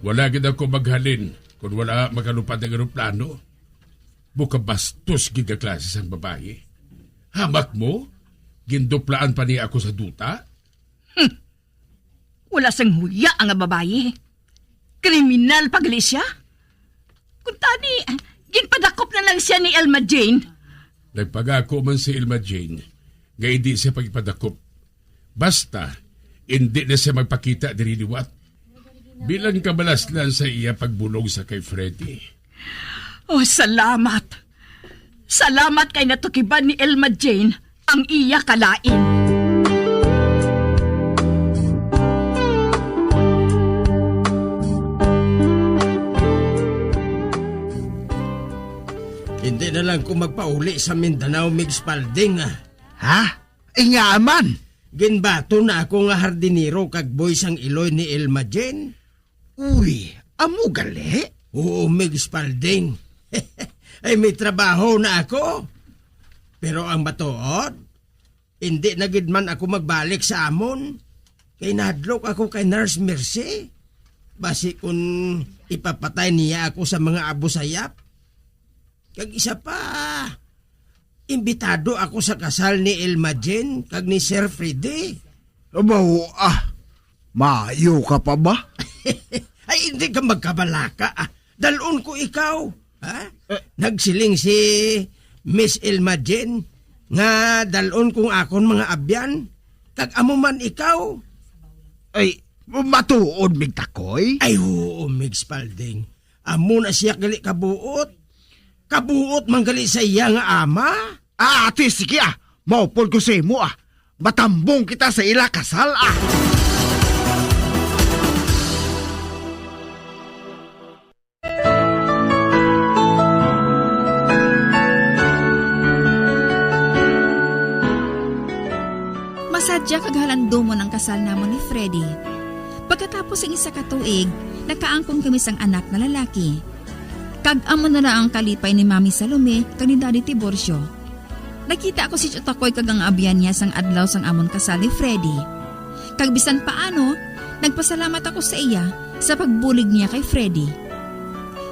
Wala gid ako maghalin kung wala makalupad ng eroplano. Buka bastos gid ka klase sang babae. Hamak mo? Ginduplaan pa niya ako sa duta? Wala sang huya ang babae. Kriminal pagali siya. Kung tani, ginpadakop na lang siya ni Elma Jane. Nagpagako man si Elma Jane nga hindi siya pagpadakop. Basta, hindi na siya magpakita diri liwat. Bilang kabalaslan sa iya pagbulong sa kay Freddy. Oh, salamat. Salamat kay natukiban ni Elma Jane ang iya kalain. Hindi na lang ko magpauli sa Mindanao, Mig Spalding. Ha? Nga man. Ginbato na ako nga hardinero kag boy sang iloy ni Elma Jane. Uy, amo gali? Oo, Mig Spalding. Ay may trabaho na ako. Pero ang batuod, hindi na gid man ako magbalik sa amon. Kay nahadlok ako kay Nurse Mercy. Basi kung ipapatay niya ako sa mga abusayap. Kag isa pa, imbitado ako sa kasal ni Elma Jane kag ni Sir Freddy. Abaw, maayo ka pa ba? Ay, hindi ka magkabalaka. Dalon ko ikaw. Ha? Nagsiling si Miss Elma Jane nga dalon kong akon mga abyan. Kag amo man ikaw. Ay, matuod, Mig Takoy? Ay, oo, Mig Spalding. Amo na siya gali kabuot. Kabuot man gali sa iya nga ama. Ate, sige maupol ko sa imo Matambong kita sa ila kasal Masadya kaghalando mo ng kasal namon ni Freddy. Pagkatapos ng isa katuig, nakaangkong kami sang anak na lalaki. Kag-amo na lang ang kalipay ni Mami Salome kag ni Daddy Tiborcio. Nakita ko si Chotakoy kag ang abyan niya sang adlaw sang amon kasal ni Freddy. Kag bisan paano, nagpasalamat ako sa iya sa pagbulig niya kay Freddy.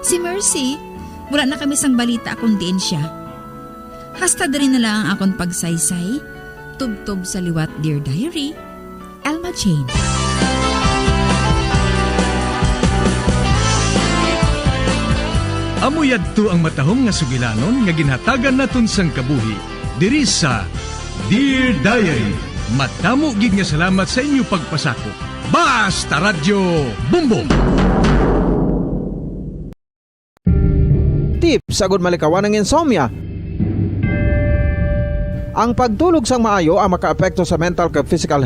Si Mercy, wala na kami sang balita akong diin siya. Hasta rin na lang ang akong pagsaysay, tubtob sa liwat Dear Diary, Elma Jane. Amuyad to ang matahom nga sugilanon nga ginhatagan naton sang kabuhi diri sa Dear Diary. Matamo gid nga salamat sa inyo pagpasakop. Basta Radio Bumbong. Tips sagod malikawan ng insomnia. Ang pagtulog sang maayo ang makaapekto sa mental kag physical